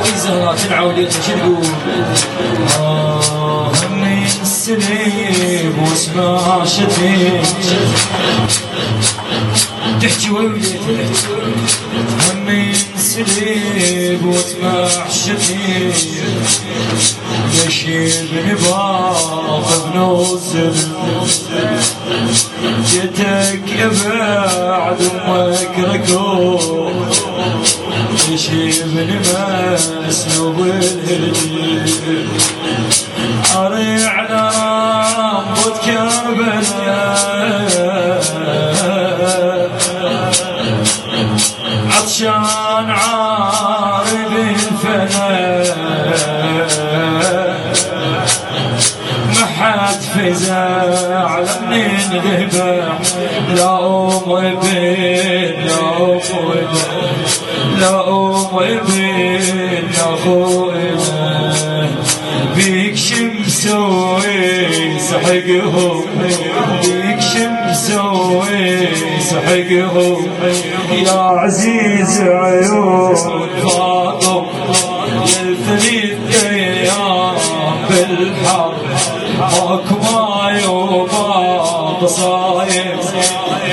ويزهرة تنعود شنو همي السليب واسمع شتيم تحكي ويلي همي السليب واسمع شتيم يشيبني باق بنوزل جيتك يا بعد امك ركوب يشيبني مسنوب الهجيب عري على رمضة كربلاء عطشان عارب الفناء محد فزع من ذبح لا أم بين لا أم لا أم بين أخوي بيك شمسوي سحقهم بيك شمسوي سحقهم يا عزيز عيون فاطم يا الثلاث أيام بالحرب ماكو ماي وباب صايم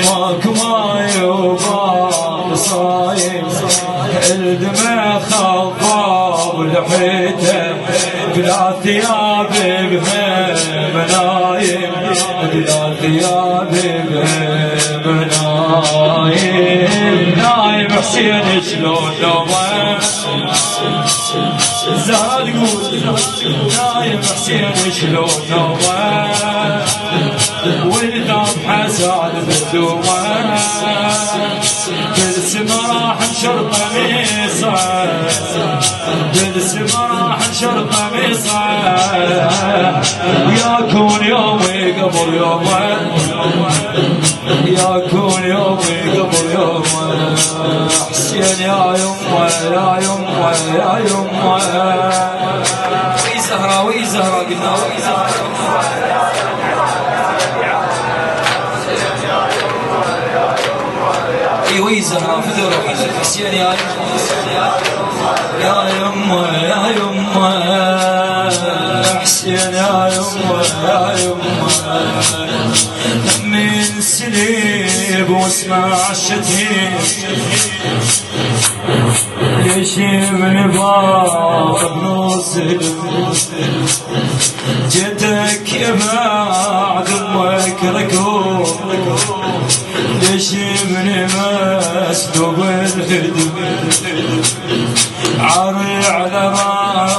ماكو ماي وباب صايم الدمع خضاب لحيته بلا ثياب بهم نايم بلا ثياب بهم نايم نايم حسين شلون نومه زاد قول نايم حسين شلون نومه والذاب حزان بالدومه بالسما راح نشر قميصه بالسما راح نشر قميصه ياكون يومي قبل يومه ياكون يومي قبل يومه حسين يا يمه يا يمه يا يمه وي زهره وي زهره قلنا وي زهره وي زهره في ذروح حسين يا يمه يا يمه حسين يا يمه يا يمه من سليب واسمع الشتيم يشيبني باق بنوزل جيتك يا بعد امك ركوب يشيبني مسلوب الهدم عري على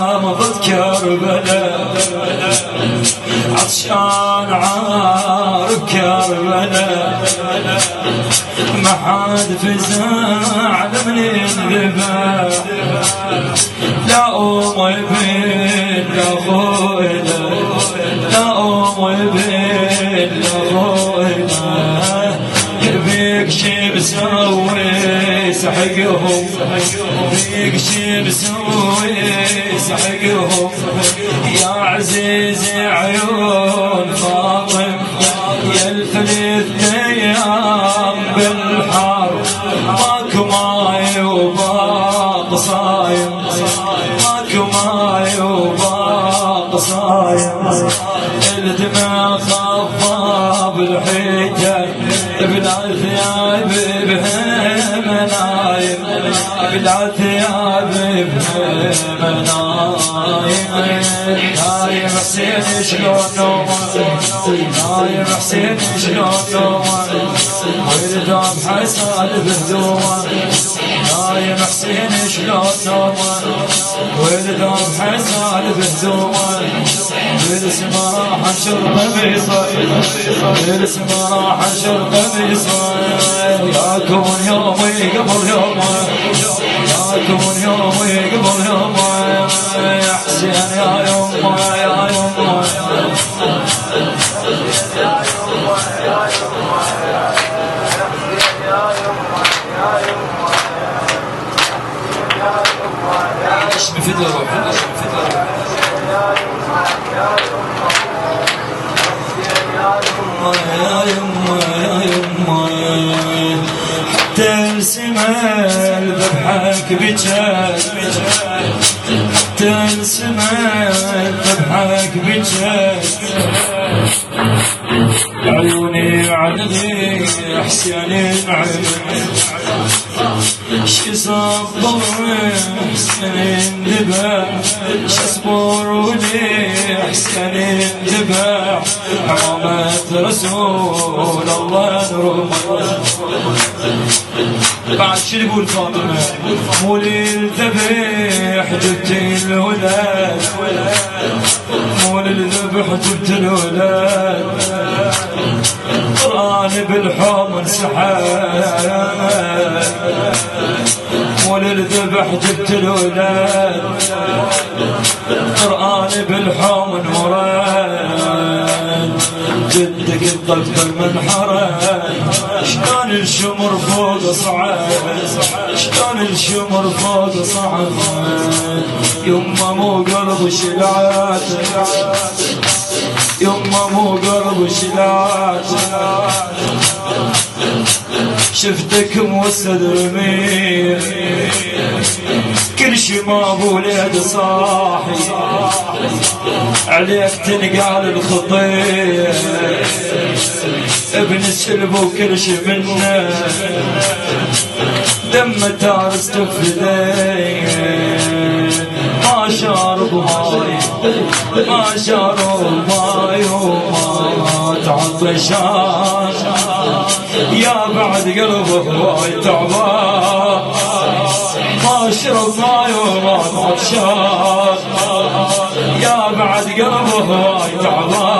رمضة كربلاء عطشان عارب كربلاء ما حد فزع من الذبح لا أم بين لا خوينا لا أم بين لا خوينا بيك شي بسوي سحقهم بيك شي بسوي سحقهم يا عزيز عيون فاطم يا الثلاث ايام بالحرب ماكو ماي وباق صايم ماكو ماي وباق صايم الدمع خضاب الحيته بلا ثياب بهم نايم بلا ثياب بهم نايم نايم حسين شلون نومه نايم حسين شلون نومه والذاب حسن بهدومه نايم حسين شلون نومه والذاب حسن بهدومه بالسما راح نشر قميصه بالسما راح نشر قميصه ياكون يومي قبل يومه ياكون يومي قبل يومه يا حسين يا يمه يا يمه ايش بفدى روحه ايش بفدى روحه يا يمه ذبحك بجد حتى السماء ذبحك بجد عيوني عن غير حسين معي شي صبر حسين ذبح شصبر ولي حسين ذبح حرمت رسول الله نروح بعد شو يقول فاطمة مولي الذبح جبت الولاد مولي الذبح جبت الولاد قراني بالحوم انسحاب مولي الذبح جبت الولاد قراني بالحوم انوراد جدك الطلب المنحرة شلون الشمر فوق صعد شلون الشمر فوق صعد يما مو قلب شلعات يما مو قلب شلعات شفتك موسد رميل كل شي ما بولد صاحي عليك تنقال الخطير ابن السلب وكل شي منه دم تارس تفدين ما شارب ماي ما شارب ماي وما تعطشان يا بعد قلبه واي تعبان ما شرب ماي وما تعطشان يا بعد قلبه واي تعبان